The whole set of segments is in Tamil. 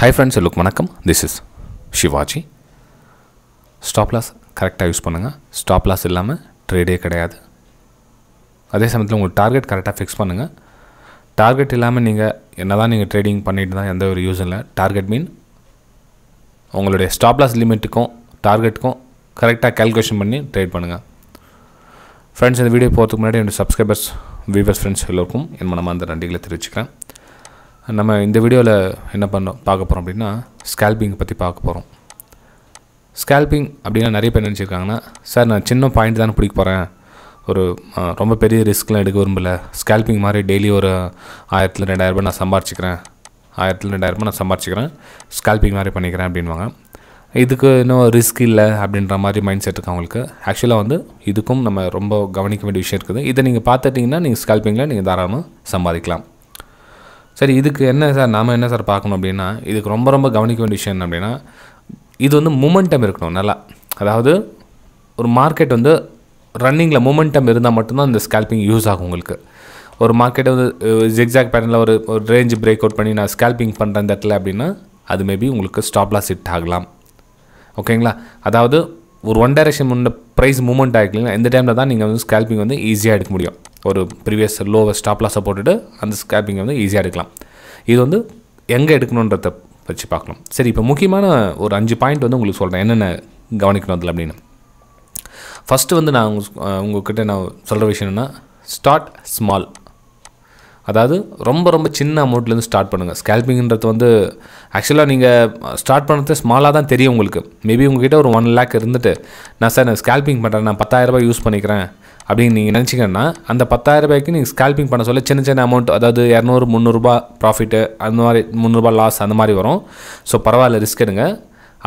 Hi friends, look வணக்கம். This is Shivaji. Stop loss கரெக்டாக யூஸ் பண்ணுங்கள். ஸ்டாப் லாஸ் இல்லாமல் ட்ரேடே கிடையாது. அதே சமயத்தில் உங்களுக்கு டார்கெட் கரெக்டாக ஃபிக்ஸ் பண்ணுங்கள். டார்கெட் இல்லாமல் நீங்கள் என்ன தான் நீங்கள் ட்ரேடிங் பண்ணிட்டு தான் எந்த ஒரு யூஸ் இல்லை. டார்கெட் மீன் உங்களுடைய ஸ்டாப் லாஸ் லிமிட்டுக்கும் டார்கெட்டுக்கும் கரெக்டாக கால்குலேஷன் பண்ணி ட்ரேட் பண்ணுங்கள். ஃப்ரெண்ட்ஸ், இந்த வீடியோ போகிறதுக்கு முன்னாடி என்னோடய சப்ஸ்கிரைபர்ஸ் வியூவர்ஸ் ஃப்ரெண்ட்ஸ் எல்லோருக்கும் என் மனமார்ந்த நன்றிகளை தெரிவிச்சுக்கிறேன். நம்ம இந்த வீடியோவில் என்ன பார்க்க போகிறோம் அப்படின்னா ஸ்கேல்பிங் பற்றி பார்க்க போகிறோம். ஸ்கேல்பிங் அப்படின்னா நிறைய பேர் நினச்சிருக்காங்கன்னா, சார் நான் சின்ன பாயிண்ட் தானே பிடிக்க போகிறேன், ஒரு ரொம்ப பெரிய ரிஸ்க்லாம் எடுக்க விரும்பலை, ஸ்கேல்பிங் மாதிரி டெய்லி ஒரு 1000-2000 நான் சம்பாரிச்சிக்கிறேன், 1000-2000 நான் சம்பாரிச்சிக்கிறேன், ஸ்கேல்பிங் மாதிரி பண்ணிக்கிறேன் அப்படின்வாங்க. இதுக்கு இன்னும் ரிஸ்க் இல்லை அப்படின்ற மாதிரி மைண்ட் செட் இருக்குது அவங்களுக்கு. ஆக்சுவலாக வந்து இதுக்கும் நம்ம ரொம்ப கவனிக்க வேண்டிய விஷயம் இருக்குது. இதை நீங்கள் பார்த்துட்டிங்கன்னா நீங்கள் ஸ்கேல்பிங்கில் நீங்கள் தாராளமாக சம்பாதிக்கலாம். சரி, இதுக்கு என்ன சார் நாம் என்ன சார் பார்க்கணும் அப்படின்னா, இதுக்கு ரொம்ப ரொம்ப கவனிக்க வேண்டிய விஷயம் என்ன அப்படின்னா, இது வந்து மூமெண்டம் இருக்கணும் நல்லா. அதாவது ஒரு மார்க்கெட் வந்து ரன்னிங்கில் மூமெண்டம் இருந்தால் மட்டும்தான் இந்த ஸ்கேல்பிங் யூஸ் ஆகும் உங்களுக்கு. ஒரு மார்க்கெட்டை வந்து ஜிக்ஸாக் பேட்டர்னில் ஒரு ரேஞ்ச் பிரேக் அவுட் பண்ணி நான் ஸ்கேல்பிங் பண்ணுறேன் இந்த இடத்துல அப்படின்னா, அது மேபி உங்களுக்கு ஸ்டாப் லாஸ் ஹிட் ஆகலாம். ஓகேங்களா? அதாவது ஒரு ஒன் டைரெக்ஷன் முன்ன ப்ரைஸ் மூவ்மெண்ட் ஆகிக்கலாம், இந்த டைமில் தான் நீங்கள் வந்து ஸ்கேல்பிங் வந்து ஈஸியாக எடுக்க முடியும். ஒரு ப்ரீவியஸ் லோவை ஸ்டாப் லாஸை போட்டுட்டு அந்த ஸ்கேல்பிங்கை வந்து ஈஸியாக எடுக்கலாம். இது வந்து எங்கே எடுக்கணுன்றதை வச்சு பார்க்கலாம். சரி, இப்போ முக்கியமான ஒரு 5 பாயிண்ட் வந்து உங்களுக்கு சொல்கிறேன் என்னென்ன கவனிக்கணும் அதில் அப்படின்னு. ஃபஸ்ட்டு வந்து நான் உங்கள்கிட்ட நான் சொல்கிற விஷயம் என்னென்னா, ஸ்டார்ட் ஸ்மால். அதாவது ரொம்ப ரொம்ப சின்ன அமௌண்ட்லேருந்து ஸ்டார்ட் பண்ணுங்கள். ஸ்கேல்பிங்கிறது வந்து ஆக்சுவலாக நீங்கள் ஸ்டார்ட் பண்ணுறது ஸ்மாலாக தான் தெரியும் உங்களுக்கு. மேபி உங்கள்கிட்ட ஒரு 1 lakh இருந்துட்டு, நான் சார் நான் ஸ்கேல்பிங் பண்ணுறேன், நான் 10,000 ரூபாய் யூஸ் பண்ணிக்கிறேன் அப்படின்னு நீங்கள் நினச்சிங்கன்னா, அந்த 10,000 ரூபாய்க்கு நீங்கள் ஸ்கேல்பிங் பண்ண சொல்ல சின்ன சின்ன அமௌண்ட், அதாவது 200-300 ரூபா ப்ராஃபிட்டு, அந்த மாதிரி 300 ரூபா லாஸ் அந்த மாதிரி வரும். ஸோ பரவாயில்ல, ரிஸ்க் எடுங்க.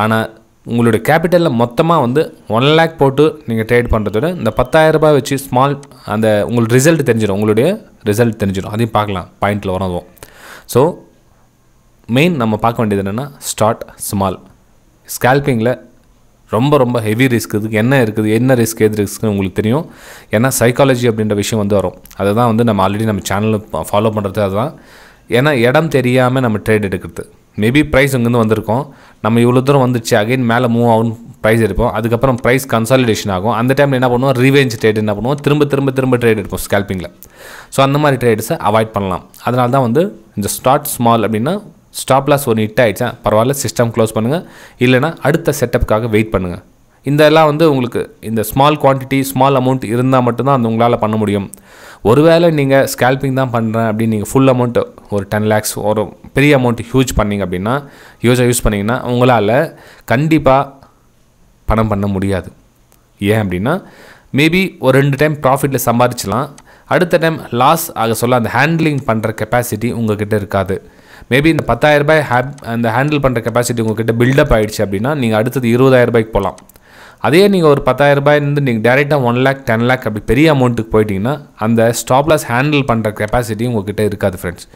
ஆனால் உங்களுடைய கேபிட்டலில் மொத்தமாக வந்து 1 lakh போட்டு நீங்கள் ட்ரேட் பண்ணுறத விட இந்த 10,000 ரூபாய் வச்சு ஸ்மால் அந்த உங்களுக்கு ரிசல்ட் தெரிஞ்சிடும், உங்களுடைய ரிசல்ட் தெரிஞ்சிடும். அதையும் பார்க்கலாம், பாயிண்டில் வரும். ஸோ மெயின் நம்ம பார்க்க வேண்டியது என்னென்னா, ஸ்டார்ட் ஸ்மால். ஸ்கேல்பிங்கில் ரொம்ப ரொம்ப ஹெவி ரிஸ்க் இதுக்கு என்ன இருக்குது, என்ன ரிஸ்க் எது ரிஸ்க்குன்னு உங்களுக்கு தெரியும். ஏன்னா சைக்காலஜி அப்படின்ற விஷயம் வந்து வரும். அதை தான் வந்து நம்ம ஆல்ரெடி நம்ம சேனலில் ஃபாலோ பண்ணுறது அதுதான். ஏன்னா இடம் தெரியாமல் நம்ம ட்ரேட் எடுக்கிறது. மேபி ப்ரைஸ் இங்கேருந்து வந்திருக்கோம், நம்ம இவ்வளோ தூரம் வந்துச்சு, அகைன் மேலே மூவ் ஆகும், ப்ரைஸ் எடுப்போம், அதுக்கப்புறம் ப்ரைஸ் கன்சாலிடேஷன் ஆகும். அந்த டைமில் என்ன பண்ணுவோம், ரிவெஞ்ச் ட்ரேட் என்ன பண்ணுவோம், திரும்ப ட்ரேட் எடுப்போம் ஸ்கேல்பிங்கில். ஸோ அந்த மாதிரி ட்ரேட்ஸை அவாய்ட் பண்ணலாம். அதனால தான் வந்து இந்த ஸ்டார்ட் ஸ்மால் அப்படின்னா, ஸ்டாப் லாஸ் ஒரு ஹிட் ஆகிடுச்சா பரவாயில்ல, சிஸ்டம் க்ளோஸ் பண்ணுங்கள், இல்லைனா அடுத்த செட்டப்புக்காக வெயிட் பண்ணுங்கள். இதெல்லாம் வந்து உங்களுக்கு இந்த ஸ்மால் குவான்டிட்டி ஸ்மால் அமௌண்ட் இருந்தால் மட்டும்தான் அந்த உங்களால் பண்ண முடியும். ஒருவேளை நீங்கள் ஸ்கேல்பிங் தான் பண்ணுறேன் அப்படின்னு நீங்கள் ஃபுல் அமௌண்ட்டு ஒரு 10 lakhs ஒரு பெரிய அமௌண்ட் ஹியூஜ் பண்ணிங்க அப்படின்னா, யூஸ் பண்ணிங்கன்னா உங்களால் கண்டிப்பாக பணம் பண்ண முடியாது. ஏன் அப்படின்னா, மேபி ஒரு 2 டைம் ப்ராஃபிட்டில் சம்பாதிச்சலாம், அடுத்த டைம் லாஸ் ஆக சொல்ல அந்த ஹேண்ட்லிங் பண்ணுற கெப்பாசிட்டி உங்கள்கிட்ட இருக்காது. மேபி இந்த 10,000 ரூபாய் அந்த ஹேண்டில் பண்ணுற கெப்பாசிட்டி உங்கள்கிட்ட பில்டப் ஆகிடுச்சு அப்படின்னா, நீங்கள் அடுத்தது 20,000 ரூபாய்க்கு போகலாம். அதே நீங்கள் ஒரு 10,000 ரூபாயிலேருந்து நீங்கள் டேரெக்டாக 1 lakh 10 lakh அப்படி பெரிய அமௌண்ட்டுக்கு போயிட்டீங்கன்னா, அந்த ஸ்டாப் லாஸ் ஹேண்டில் பண்ணுற கெப்பாசிட்டி உங்கள்கிட்ட இருக்காது ஃப்ரெண்ட்ஸ்.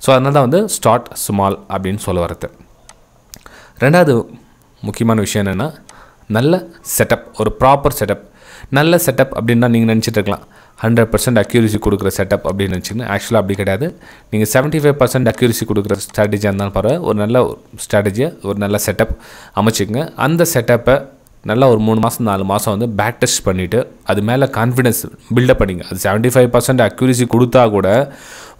ஸோ அதனால தான் வந்து ஸ்டார்ட் ஸ்மால் அப்படின்னு சொல்ல வரது. ரெண்டாவது முக்கியமான விஷயம் என்னென்னா, நல்ல செட்டப், ஒரு ப்ராப்பர் செட்டப். நல்ல செட்டப் அப்படின்னா நீங்கள் நினச்சிட்டு இருக்கலாம் 100% அக்யூரிசி கொடுக்குற செட்டப் அப்படின்னு நினச்சிங்கன்னா, ஆக்சுவலாக அப்படி கிடையாது. நீங்கள் 75% அக்யூரிசி கொடுக்குற ஸ்ட்ராட்டஜியாக இருந்தாலும் பரவாயில்ல, ஒரு நல்ல ஸ்ட்ராட்டஜியை ஒரு நல்ல செட்டப் அமைச்சிக்கங்க. அந்த செட்டப்பை நல்லா ஒரு 3 மாதம் 4 மாதம் வந்து பேக் டெஸ்ட் பண்ணிவிட்டு அது மேலே கான்ஃபிடன்ஸ் பில்டப் பண்ணிங்க. அது 75% அக்யூரிசி கொடுத்தா கூட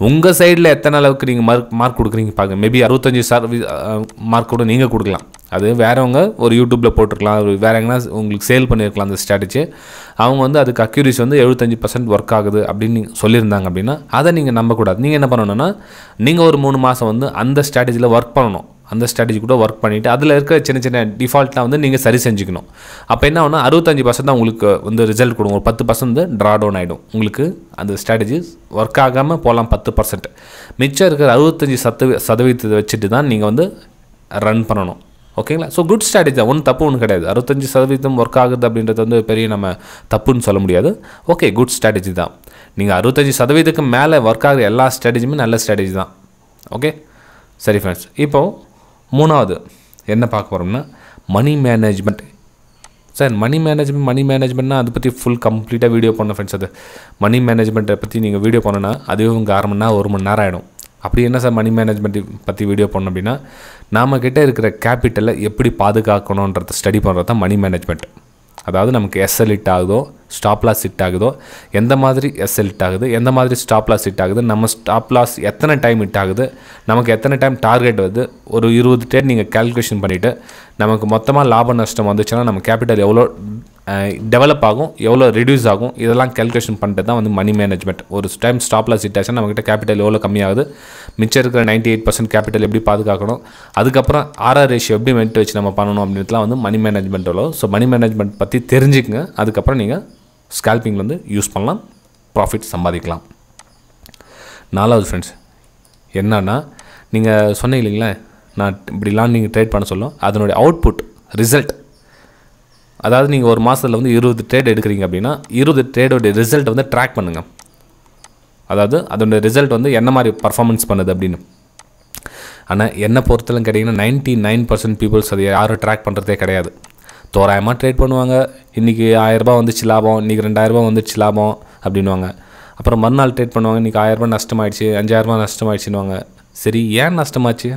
உங்கள் சைடில் எத்தனை அளவுக்கு நீங்கள் மார்க் கொடுக்குறீங்க பாருங்க. மேபி 65% மார்க் கூட நீங்கள் கொடுக்கலாம். அது வேறவங்க ஒரு யூடியூப்பில் போட்டிருக்கலாம், வேறு எங்கன்னா உங்களுக்கு சேல் பண்ணியிருக்கலாம் அந்த ஸ்ட்ராட்டஜி. அவங்க வந்து அதுக்கு அக்யூரிசி வந்து 75% ஒர்க் ஆகுது அப்படின்னு சொல்லியிருந்தாங்க அப்படின்னா, அதை நீங்கள் நம்பக்கூடாது. நீங்கள் என்ன பண்ணணும்னா, நீங்கள் ஒரு 3 மாதம் வந்து அந்த ஸ்ட்ராட்டஜியில் ஒர்க் பண்ணணும். அந்த ஸ்ட்ராட்டஜி கூட ஒர்க் பண்ணிவிட்டு அதில் இருக்கிற சின்ன சின்ன டிஃபால்ட்லாம் வந்து நீங்கள் சரி செஞ்சுக்கணும். அப்போ என்ன ஆகுனா 65% தான் உங்களுக்கு வந்து ரிசல்ட் கொடுக்கும், ஒரு 10% வந்து ட்ரா டவுன் ஆகிடும். உங்களுக்கு அந்த ஸ்ட்ராட்டஜி ஒர்க் ஆகாமல் போகலாம் 10%. மிச்சம் இருக்கிற 65% வச்சுட்டு தான் நீங்கள் வந்து ரன் பண்ணணும். ஓகேங்களா? ஸோ குட் ஸ்ட்ராட்டஜி தான், ஒன்றும் தப்பு ஒன்றும் கிடையாது. 65% ஒர்க் ஆகுது அப்படின்றது வந்து பெரிய நம்ம தப்புன்னு சொல்ல முடியாது. ஓகே, குட் ஸ்ட்ராட்டஜி தான். நீங்கள் 65%க்கு மேலே ஒர்க் ஆகுற எல்லா ஸ்ட்ராட்டஜியுமே நல்ல ஸ்ட்ராட்டஜி தான். ஓகே, சரி ஃப்ரெண்ட்ஸ். இப்போது 3வது என்ன பார்க்க போகிறோம்னா, மணி மேனேஜ்மெண்ட். சார் மணி மேனேஜ்மெண்ட்னா அதை பற்றி ஃபுல் கம்ப்ளீட்டாக வீடியோ பண்ண ஃப்ரெண்ட்ஸ். அது மணி மேனேஜ்மெண்ட்டை பற்றி நீங்கள் வீடியோ பண்ணணுன்னா அதுவே உங்கள் 1/2 மணி நேரம் 1 மணி நேரம் ஆகிடும். அப்படி என்ன சார் மணி மேனேஜ்மெண்ட் பற்றி வீடியோ பண்ணோம் அப்படின்னா, நாம் கிட்ட இருக்கிற கேபிட்டலை எப்படி பாதுகாக்கணுன்றதை ஸ்டடி பண்ணுறது தான் மணி மேனேஜ்மெண்ட். அதாவது நமக்கு எஸ்எல் ஹிட் ஆகுதோ, ஸ்டாப் லாஸ் ஹிட் ஆகுதோ, எந்த மாதிரி எஸ்எல் ஹிட் ஆகுது, எந்த மாதிரி ஸ்டாப் லாஸ் ஹிட் ஆகுது, நம்ம ஸ்டாப் லாஸ் எத்தனை டைம் ஹிட் ஆகுது, நமக்கு எத்தனை டைம் டார்கெட் வருது, ஒரு 20 ட்ரேட் நீங்கள் கேல்குலேஷன் பண்ணிவிட்டு நமக்கு மொத்தமாக லாப நஷ்டம் வந்துச்சுன்னா நம்ம கேபிட்டல் எவ்வளோ டெவலப் ஆகும், எவ்வளோ ரெடியூஸ் ஆகும், இதெல்லாம் கேல்குலேஷன் பண்ணிட்டு தான் வந்து மணி மேனேஜ்மெண்ட். ஒரு டைம் ஸ்டாப் லாஸ் ஹிட் ஆச்சுன்னா நம்மகிட்ட கேபிட்டல் எவ்வளோ கம்மியாகுது, மிச்சம் இருக்கிற 98% கேபிட்டல் எப்படி பாதுகாக்கணும், அதுக்கப்புறம் ஆர்ஆர் ரேஷியோ எப்படி மெயின்டைன் வச்சு நம்ம பண்ணணும் அப்படின்றதுலாம் வந்து மணி மேனேஜ்மெண்ட் எவ்வளோ. ஸோ மணி மேனேஜ்மெண்ட் பற்றி தெரிஞ்சுக்கங்க. அதுக்கப்புறம் நீங்கள் ஸ்கால்பிங்கில் வந்து யூஸ் பண்ணலாம், ப்ராஃபிட் சம்பாதிக்கலாம். 4வது ஃப்ரெண்ட்ஸ் என்னன்னா, நீங்கள் சொன்னீங்க இல்லைங்களா, நான் இப்படிலாம் நீங்கள் ட்ரேட் பண்ண சொல்லும், அதனுடைய அவுட்புட் ரிசல்ட். அதாவது நீங்கள் ஒரு மாதத்தில் வந்து 20 ட்ரேட் எடுக்கிறீங்க அப்படின்னா 20 ட்ரேடோடைய ரிசல்ட் வந்து ட்ராக் பண்ணுங்கள். அதாவது அதோடைய ரிசல்ட் வந்து என்ன மாதிரி பர்ஃபார்மன்ஸ் பண்ணுது அப்படின்னு. ஆனால் என்னை பொறுத்தலும் கேட்டிங்கன்னா 99% பீப்புள்ஸ் அதை யாரும் ட்ராக் பண்ணுறதே கிடையாது. தோராயமாக ட்ரேட் பண்ணுவாங்க. இன்றைக்கி 1000 ரூபாய் வந்துச்சு லாபம், இன்றைக்கி 2000 ரூபாய் வந்துச்சு லாபம் அப்படின்வாங்க. அப்புறம் மறுநாள் ட்ரேட் பண்ணுவாங்க, இன்றைக்கி 1000 ரூபாய் நஷ்டமாயிடுச்சு, 5000 ரூபாய் நஷ்டமாயிடுச்சுன்னுவாங்க. சரி, ஏன் நஷ்டமாச்சு,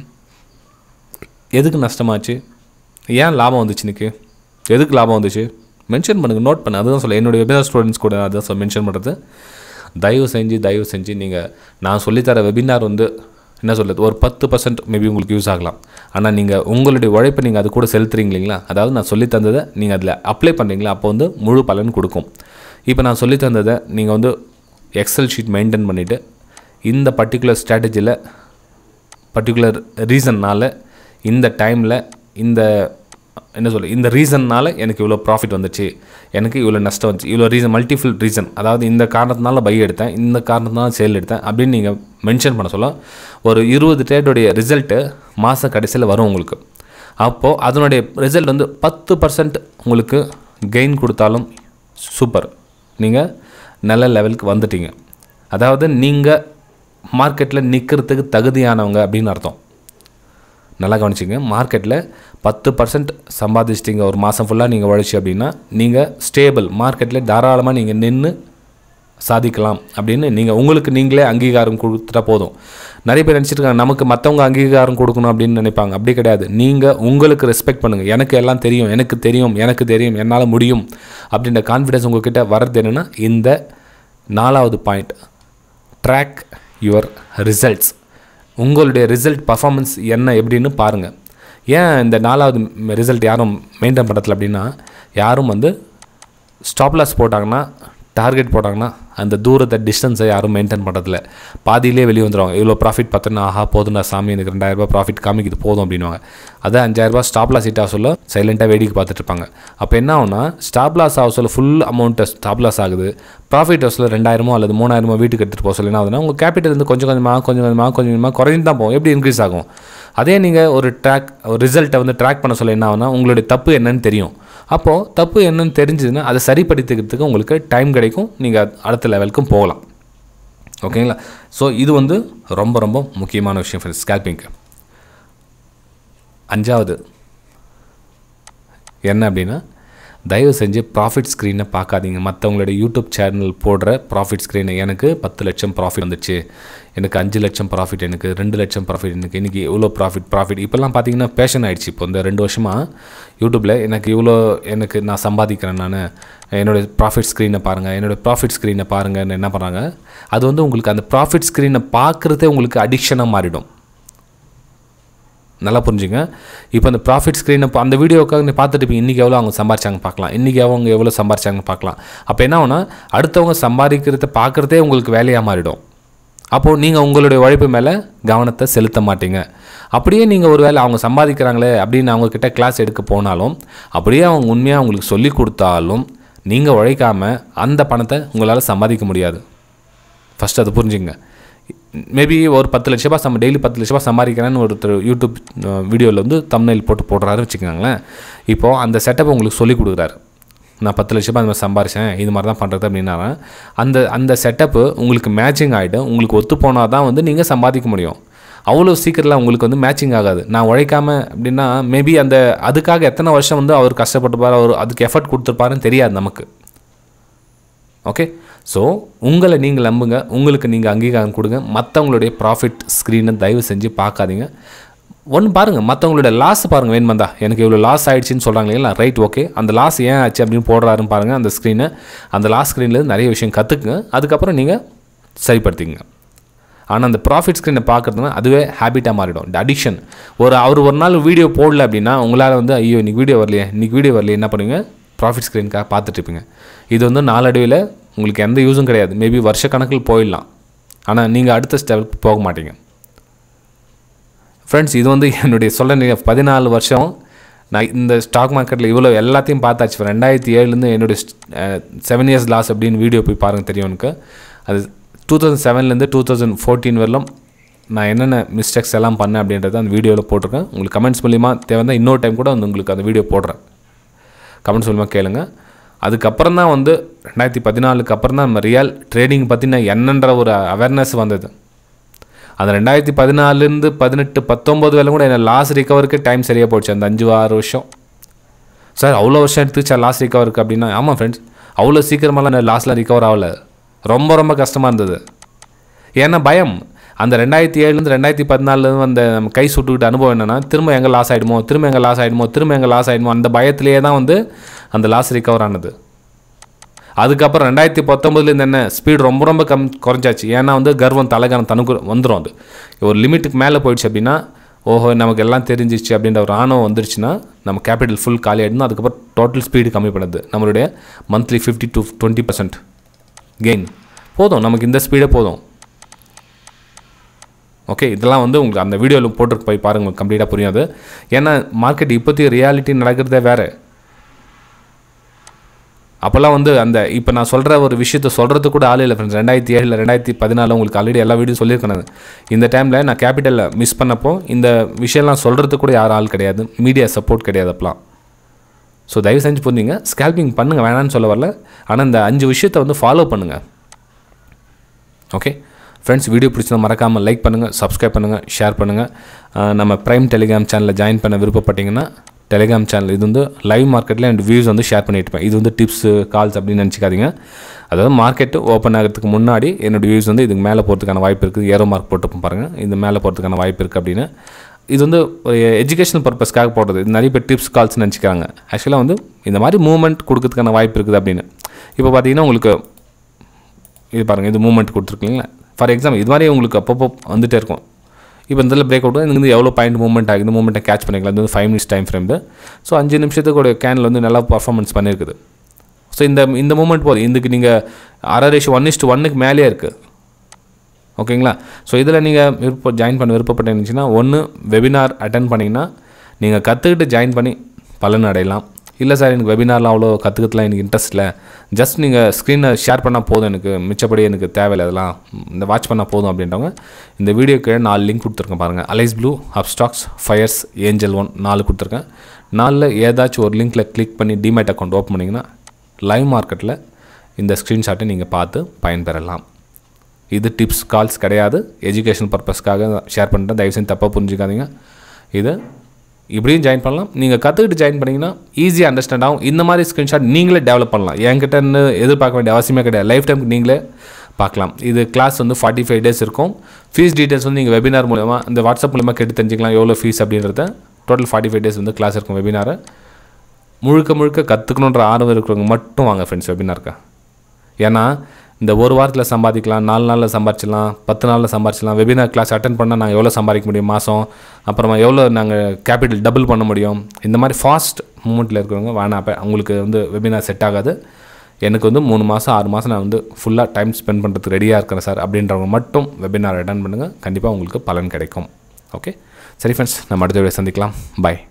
எதுக்கு நஷ்டமாச்சு, ஏன் லாபம் வந்துச்சு, இன்றைக்கி எதுக்கு லாபம் வந்துச்சு, மென்ஷன் பண்ணுங்கள், நோட் பண்ணு. அதுதான் சொல்ல என்னுடைய வெபினார் ஸ்டூடெண்ட்ஸ் கூட அதுதான் மென்ஷன் பண்ணுறது. தயவு செஞ்சு நீங்கள் நான் சொல்லித்தர வெபினார் வந்து என்ன சொல்லுது, ஒரு 10% மேபி உங்களுக்கு யூஸ் ஆகலாம். ஆனால் நீங்கள் உங்களுடைய உழைப்பை நீங்கள் அது கூட செலுத்துறீங்க இல்லைங்களா, அதாவது நான் சொல்லி தந்ததை நீங்கள் அதில் அப்ளை பண்ணுறீங்களா, அப்போ வந்து முழு பலன் கொடுக்கும். இப்போ நான் சொல்லி தந்ததை நீங்கள் வந்து எக்ஸல் ஷீட் மெயின்டைன் பண்ணிவிட்டு இந்த பர்டிகுலர் ஸ்ட்ராட்டஜியில் பர்டிகுலர் ரீசன்னால் இந்த டைமில் இந்த ரீசன்னால் எனக்கு இவ்வளோ ப்ராஃபிட் வந்துச்சு, எனக்கு இவ்வளோ நஷ்டம் வந்துச்சு, இவ்வளோ ரீசன், மல்டிபிள் ரீசன், அதாவது இந்த காரணத்தினால பை எடுத்தேன், இந்த காரணத்தினால சேல் எடுத்தேன் அப்படின்னு நீங்கள் மென்ஷன் பண்ண சொல்ல ஒரு 20 ட்ரேடோடைய ரிசல்ட்டு மாத கடைசியில் வரும் உங்களுக்கு. அப்போது அதனுடைய ரிசல்ட் வந்து 10% உங்களுக்கு கெயின் கொடுத்தாலும் சூப்பர், நீங்கள் நல்ல லெவலுக்கு வந்துட்டீங்க. அதாவது நீங்கள் மார்க்கெட்டில் நிற்கிறதுக்கு தகுதியானவங்க அப்படின்னு அர்த்தம். நல்லா கவனிச்சிங்க, மார்க்கெட்டில் 10% சம்பாதிச்சிட்டிங்க ஒரு மாதம் ஃபுல்லாக நீங்கள் உழைச்சி அப்படின்னா நீங்கள் ஸ்டேபிள், மார்க்கெட்டில் தாராளமாக நீங்கள் நின்று சாதிக்கலாம் அப்படின்னு நீங்கள் உங்களுக்கு நீங்களே அங்கீகாரம் கொடுத்துட்டா போதும். நிறைய பேர் நினச்சிருக்காங்க நமக்கு மற்றவங்க அங்கீகாரம் கொடுக்கணும் அப்படின்னு நினைப்பாங்க. அப்படி கிடையாது. நீங்கள் உங்களுக்கு ரெஸ்பெக்ட் பண்ணுங்கள். எனக்கு எல்லாம் தெரியும், எனக்கு தெரியும், என்னால் முடியும் அப்படின்ற கான்ஃபிடன்ஸ் உங்கள்கிட்ட வர்றது என்னென்னா இந்த 4வது பாயிண்ட், ட்ராக் யுவர் ரிசல்ட்ஸ். உங்களுடைய ரிசல்ட் பர்ஃபார்மன்ஸ் என்ன எப்படின்னு பாருங்கள். ஏன் இந்த 4வது ரிசல்ட் யாரும் மெயின்டைன் பண்ணுறதில்ல அப்படின்னா, யாரும் வந்து ஸ்டாப் லாஸ் போட்டாங்கன்னா, டார்கெட் போட்டாங்கன்னா அந்த தூரத்தை டிஸ்டன்ஸை யாரும் மெயின்டைன் பண்ணுறதில்ல. பாதியிலே வெளியே வந்துடுவாங்க. இவ்வளோ ப்ராஃபிட் பார்த்தோன்னா, ஆஹா போதும்டா சாமி, எனக்கு 2000 ரூபாய் ப்ராஃபிட் காமிக்குது போதும் அப்படின்வாங்க. அதை 5000 ரூபாய் ஸ்டாப் லாஸ் ஹிட் ஆக சொல்ல சைலண்ட்டாக வேடிக்கை பார்த்துட்டு இருப்பாங்க. அப்போ என்ன ஆகுனா, ஸ்டாப் லாஸ் ஆக சொல்ல ஃபுல் அமௌண்ட்டை ஸ்டாப் லாஸ் ஆகுது, ப்ராஃபிட் ஹவுஸில் 2000 அல்லது 3000 வீட்டுக்கு எடுத்துகிட்டு போக சொல்லி என்ன ஆகுதுன்னா, உங்கள் கேபிட்டல் வந்து கொஞ்சம் கொஞ்சமாக குறைஞ்சு தான் போகும். எப்படி இன்க்ரீஸ் ஆகும்? அதே நீங்கள் ஒரு ரிசல்ட்டை வந்து ட்ராக் பண்ண சொல்ல என்ன ஆகுனா, உங்களுடைய தப்பு என்னன்னு தெரியும். அப்போது தப்பு என்னன்னு தெரிஞ்சதுன்னா அதை சரிப்படுத்திக்கிறதுக்கு உங்களுக்கு டைம் கிடைக்கும், நீங்கள் அடுத்த லெவலுக்கும் போகலாம். ஓகேங்களா? ஸோ இது வந்து ரொம்ப ரொம்ப முக்கியமான விஷயம் ஃப்ரெண்ட்ஸ் ஸ்கேல்பிங்க்கு. 5வது என்ன அப்படின்னா, தயவு செஞ்சு ப்ராஃபிட் ஸ்க்ரீனை பார்க்காதீங்க. மற்றவங்களுடைய யூடியூப் சேனல் போடுற ப்ராஃபிட் ஸ்க்ரீனை, எனக்கு 10 லட்சம் ப்ராஃபிட் வந்துச்சு, எனக்கு 5 லட்சம் ப்ராஃபிட், எனக்கு 2 லட்சம் ப்ராஃபிட், எனக்கு இன்றைக்கி இவ்வளோ ப்ராஃபிட் இப்போல்லாம் பார்த்தீங்கன்னா பேஷன் ஆகிடுச்சு. இப்போ இந்த 2 வருஷமாக யூடியூப்பில் எனக்கு நான் சம்பாதிக்கிறேன், நான் என்னோடய ப்ராஃபிட் ஸ்க்ரீனை பாருங்கன்னு என்ன பண்ணுறாங்க, அது வந்து உங்களுக்கு அந்த ப்ராஃபிட் ஸ்க்ரீனை பார்க்குறதே உங்களுக்கு அடிக்ஷனாக மாறிடும். நல்லா புரிஞ்சுங்க. இப்போ அந்த ப்ராஃபிட் ஸ்க்ரீனை அந்த வீடியோக்காக நீ பார்த்துட்டு இப்போ இன்றைக்கி எவ்வளோ அவங்க சம்பாரிச்சாங்க பார்க்கலாம், இன்றைக்கி அவங்க எவ்வளோ சம்பாரிச்சாங்கன்னு பார்க்கலாம். அப்போ என்ன ஆகுனா, அடுத்தவங்க சம்பாதிக்கிறத பார்க்குறதே உங்களுக்கு வேலையாக மாறிடும். அப்போது நீங்கள் உங்களுடைய உழைப்பு மேலே கவனத்தை செலுத்த மாட்டீங்க. அப்படியே நீங்கள் ஒரு வேளை அவங்க சம்பாதிக்கிறாங்களே அப்படின்னு அவங்கக்கிட்ட கிளாஸ் எடுக்க போனாலும், அப்படியே அவங்க உண்மையாக உங்களுக்கு சொல்லி கொடுத்தாலும், நீங்கள் உழைக்காமல் அந்த பணத்தை உங்களால் சம்பாதிக்க முடியாது. ஃபஸ்ட்டு அது புரிஞ்சுங்க. மேபி ஒரு 10 லட்ச ரூபா டெய்லி 10 லட்ச ரூபா சம்பாதிக்கிறேன்னு ஒருத்தர் யூடியூப் வீடியோவில் வந்து தம்ப்நெயில் போடுறாரு வச்சுக்கோங்களேன். இப்போது அந்த செட்டப் உங்களுக்கு சொல்லிக் கொடுக்குறாரு. நான் 10 லட்ச ரூபா அந்த மாதிரி சம்பாரிச்சேன், இது மாதிரி தான் பண்ணுறது அப்படின்னா அந்த செட்டப்பு உங்களுக்கு மேட்சிங் ஆகிடும். உங்களுக்கு ஒத்து போனால் தான் வந்து நீங்கள் சம்பாதிக்க முடியும். அவ்வளோ சீக்கிரத்தில் உங்களுக்கு வந்து மேட்சிங் ஆகாது. நான் உழைக்காமல் அப்படின்னா மேபி அதுக்காக எத்தனை வருஷம் வந்து அவர் கஷ்டப்பட்டுப்பார், அவர் அதுக்கு எஃபர்ட் கொடுத்துருப்பாருன்னு தெரியாது நமக்கு. ஓகே, ஸோ உங்களை நீங்கள் நம்புங்க, உங்களுக்கு நீங்கள் அங்கீகாரம் கொடுங்க. மற்றவங்களுடைய ப்ராஃபிட் ஸ்க்ரீனை தயவு செஞ்சு பார்க்காதீங்க. ஒன்று பாருங்கள், மற்றவங்களோட லாஸ் பாருங்கள். வேணுமாந்தா எனக்கு இவ்வளோ லாஸ் ஆகிடுச்சின்னு சொல்கிறாங்க இல்லைங்களா, ரைட், ஓகே, அந்த லாஸ் ஏன் ஆச்சு அப்படின்னு போடுறாருன்னு பாருங்கள் அந்த ஸ்க்ரீனை. அந்த லாஸ் ஸ்க்ரீன்லேருந்து நிறைய விஷயம் கற்றுக்குங்க, அதுக்கப்புறம் நீங்கள் சரிப்படுத்திங்க. ஆனால் அந்த ப்ராஃபிட் ஸ்க்ரீனை பார்க்குறதுனா அதுவே ஹேபிட்டாக மாறிடும், இந்த அடிக்ஷன். அவர் ஒரு நாள் வீடியோ போடல அப்படின்னா உங்களால் வந்து ஐயோ இன்றைக்கி வீடியோ வரலையே என்ன பண்ணுவீங்க, ப்ராஃபிட் ஸ்க்ரீனுக்காக பார்த்துட்ருப்பீங்க. இது வந்து நாளடைவில் உங்களுக்கு எந்த யூஸும் கிடையாது. மேபி வருஷ கணக்கில் போயிடலாம், ஆனால் நீங்கள் அடுத்த ஸ்டெப்புக்கு போக மாட்டீங்க. ஃப்ரெண்ட்ஸ், இது வந்து என்னுடைய 14 வருஷம் நான் இந்த ஸ்டாக் மார்க்கெட்டில் இவ்வளோ எல்லாத்தையும் பார்த்தாச்சு. 2007 என்னுடைய 7 years லாஸ் அப்படின்னு வீடியோ போய் பாருங்கள், தெரியும் எனக்கு. அது 2007 2014 வரலும் நான் என்னென்ன மிஸ்டேக்ஸ் எல்லாம் பண்ணேன் அப்படின்றத அந்த வீடியோவில் போட்டிருக்கேன். உங்களுக்கு கமெண்ட்ஸ் மூலிமா தேவைன்னா இன்னொரு டைம் கூட வந்து உங்களுக்கு அந்த வீடியோ போடுறேன், கமெண்ட்ஸ் மூலிமா கேளுங்க. அதுக்கப்புறம் தான் வந்து 2014 அப்புறம் தான் நம்ம ரியல் ட்ரேடிங் பற்றின என்னன்ற ஒரு அவேர்னஸ் வந்தது. அந்த 2014 18 19 வேலை கூட என்ன லாஸ் ரிகவருக்கு டைம் சரியாக போச்சு. அந்த 5-6 வருஷம் சார் அவ்வளோ வருஷம் எடுத்துச்சா லாஸ் ரிகவருக்கு அப்படின்னா, ஆமாம் ஃப்ரெண்ட்ஸ், அவ்வளோ சீக்கிரமாலாம் லாஸ்லாம் ரிகவர் ஆகலை. ரொம்ப கஷ்டமாக இருந்தது. ஏன்னா பயம். அந்த 2007 2014 அந்த நம்ம கை சுட்டுக்கிட்ட அனுபவம் என்னென்னா, திரும்ப எங்கே லாஸ் ஆகிடுமோ அந்த பயத்திலேயே தான் வந்து அந்த லாஸ் ரிகவர் ஆனது. அதுக்கப்புறம் 2019 என்ன ஸ்பீட் ரொம்ப குறைஞ்சாச்சு. ஏன்னா வந்து கர்வம் தலைகானம் தனக்கு வந்துடும். அது ஒரு லிமிட்டுக்கு மேலே போயிடுச்சு அப்படின்னா, ஓஹோ நமக்கு எல்லாம் தெரிஞ்சிச்சு அப்படின்ற ஒரு ஆணவம் வந்துருச்சுன்னா நம்ம கேபிட்டல் ஃபுல் காலி ஆகிடுனா அதுக்கப்புறம் டோட்டல் ஸ்பீடு கம்மி பண்ணுது. நம்மளுடைய மந்த்லி 50 to 20% கெயின் போதும், நமக்கு இந்த ஸ்பீடே போதும். ஓகே, இதெல்லாம் வந்து உங்களுக்கு அந்த வீடியோவில் போட்டு போய் பாருங்கள், உங்களுக்கு கம்ப்ளீட்டாக புரியாது. ஏன்னா மார்க்கெட் இப்போதைய ரியாலிட்டி நடக்கிறதே வேறு. அப்போல்லாம் வந்து அந்த இப்போ நான் சொல்கிற ஒரு விஷயத்தை சொல்கிறது கூட ஆள் இல்லை ஃப்ரெண்ட்ஸ். 2007 2014 உங்களுக்கு ஆல்ரெடி எல்லா வீடியோ சொல்லியிருக்கேன். இந்த டைமில் நான் கேபிட்டலில் மிஸ் பண்ணப்போ இந்த விஷயம்லாம் சொல்கிறது கூட யாரும் ஆள் கிடையாது, மீடியா சப்போர்ட் கிடையாது அப்போலாம். ஸோ தயவு செஞ்சு புரிஞ்சுங்க, ஸ்கேல்பிங் பண்ணுங்கள், வேணான்னு சொல்ல வரல. ஆனால் இந்த 5 விஷயத்தை வந்து ஃபாலோ பண்ணுங்கள். ஓகே ஃப்ரெண்ட்ஸ், வீடியோ பிடிச்சதை மறக்காமல் லைக் பண்ணுங்கள், சப்ஸ்கிரைப் பண்ணுங்கள், ஷேர் பண்ணுங்கள். நம்ம ப்ரைம் டெலிகிராம் சேனலில் ஜாயின் பண்ண விருப்பப்பட்டிங்கன்னா டெலிகிராம் சேனல் இது வந்து லைவ் மார்க்கெட்டில் என் வியூஸ் வந்து ஷேர் பண்ணியிருப்பேன். இது வந்து டிப்ஸு கால்ஸ் அப்படின்னு நினச்சிக்காதீங்க. அதாவது மார்க்கெட்டு ஓப்பன் ஆகிறதுக்கு முன்னாடி என்னோடய வியூஸ் வந்து இதுக்கு மேலே போகிறதுக்கான வாய்ப்பு இருக்குது. ஏரோ மார்க் போட்டு பாருங்கள், இது மேலே போகிறதுக்கான வாய்ப்பு இருக்குது அப்படின்னு. இது வந்து ஒரு எஜுகேஷனல் பர்பஸ்க்காக போடுறது. இது நிறைய பேர் டிப்ஸ் கால்ஸ் நினச்சிக்கிறாங்க. ஆக்சுவலாக வந்து இந்த மாதிரி மூவ்மெண்ட் கொடுக்கறதுக்கான வாய்ப்பு இருக்குது அப்படின்னு. இப்போ பார்த்தீங்கன்னா உங்களுக்கு இது பாருங்கள், இது மூவ்மெண்ட் கொடுத்துருக்கீங்களா. ஃபார் எக்ஸாம்பிள் இது மாதிரி உங்களுக்கு அப்பப்போ வந்துகிட்டே இருக்கும். இப்போ இதில் பிரேக் அவுட் இங்கே வந்து எவ்வளோ பாயிண்ட் மூவ்மெண்ட் ஆகுது, இந்த மூவ்மெண்ட்டை கேட்ச் பண்ணிக்கலாம். இது வந்து 5 minutes டைம் ஃப்ரேம். ஸோ 5 நிமிஷத்துக்கு கேனில் வந்து நல்லா பர்ஃபார்மன்ஸ் பண்ணியிருக்குது. ஸோ இந்த மூவ்மெண்ட் போதும். இதுக்கு நீங்கள் RR ரேஷியோ 1:1 மேலேயே இருக்குது. ஓகேங்களா. ஸோ இதில் நீங்கள் ஜாயின் பண்ண விருப்பப்பட்டுச்சுன்னா, ஒன்று வெபினார் அட்டென்ட் பண்ணிங்கன்னா நீங்கள் கற்றுக்கிட்டு ஜாயின் பண்ணி பலன் அடையலாம். இல்லை சார் எனக்கு வெபினார்லாம் அவ்வளோ கற்றுக்கிறதுலாம் எனக்கு இன்ட்ரெஸ்ட் இல்லை, ஜஸ்ட் நீங்கள் ஸ்க்ரீனை ஷேர் பண்ணால் போதும், எனக்கு மிச்சப்படி எனக்கு தேவையில்லை, அதெல்லாம் இந்த வாட்ச் பண்ணால் போதும் அப்படின்றவங்க இந்த வீடியோக்கு 4 லிங்க் கொடுத்துருக்கேன் பாருங்கள். Alice Blue, Upstox, Fyers, Angel 1 4 கொடுத்துருக்கேன். 4ல் ஏதாச்சும் ஒரு லிங்க்கில் கிளிக் பண்ணி டிமேட் அக்கௌண்ட் ஓப்பன் பண்ணிங்கன்னா லைவ் மார்க்கெட்டில் இந்த ஸ்க்ரீன்ஷாட்டை நீங்கள் பார்த்து பயன்பெறலாம். இது டிப்ஸ் கால்ஸ் கிடையாது, எஜுகேஷன் பர்பஸ்க்காக ஷேர் பண்ணுறேன், தயவு செஞ்சு தப்பாக புரிஞ்சுக்காதீங்க. இது இப்படியும் ஜாயின் பண்ணலாம். நீங்கள் கற்றுக்கிட்டு ஜாயின் பண்ணிங்கன்னா ஈஸியாக அண்டர்ஸ்டாண்ட் ஆகும். இந்த மாதிரி ஸ்க்ரீன்ஷாட் நீங்களே டெவலப் பண்ணலாம். என்கிட்டன்னு எதிர்பார்க்க வேண்டிய அவசியமே கிடையாது. லைஃப் டைமுக்கு நீங்களே பார்க்கலாம். இது கிளாஸ் வந்து 45 days இருக்கும். ஃபீஸ் டீட்டெயில்ஸ் வந்து நீங்கள் வெபினார் மூலமாக இந்த வாட்ஸ்அப் மூலமாக கேட்டு தெரிஞ்சுக்கலாம் எவ்வளோ ஃபீஸ் அப்படின்றத. டோட்டல் 45 days வந்து கிளாஸ் இருக்கும் வெபினாரை. முழுக்க கற்றுக்கணுன்ற ஆர்வம் இருக்கிறவங்க மட்டும் வாங்க ஃப்ரெண்ட்ஸ் வெபினாருக்கு. ஏன்னா இந்த ஒரு வாரத்தில் சம்பாதிக்கலாம், 4 நாளில் சம்பாதிச்சிடலாம், 10 நாளில் சம்பாதிச்சிடலாம். வெபினார் கிளாஸ் அட்டென்ட் பண்ணால் நாங்கள் எவ்வளோ சம்பாதிக்க முடியும் மாதம், அப்புறமா எவ்வளோ நாங்கள் கேபிட்டல் டபுள் பண்ண முடியும். இந்த மாதிரி ஃபாஸ்ட் மூமெண்ட்டில் இருக்கிறவங்க வேணாம். அப்போ உங்களுக்கு வந்து வெபினார் செட் ஆகாது. எனக்கு வந்து 3 மாதம் 6 மாதம் நான் வந்து ஃபுல்லாக டைம் ஸ்பெண்ட் பண்ணுறதுக்கு ரெடியாக இருக்கிறேன் சார் அப்படின்றவங்க மட்டும் வெபினார் அட்டென்ட் பண்ணுங்கள். கண்டிப்பாக உங்களுக்கு பலன் கிடைக்கும். ஓகே சரி ஃப்ரெண்ட்ஸ், நம்ம அடுத்த வீடியோ சந்திக்கலாம். பாய்.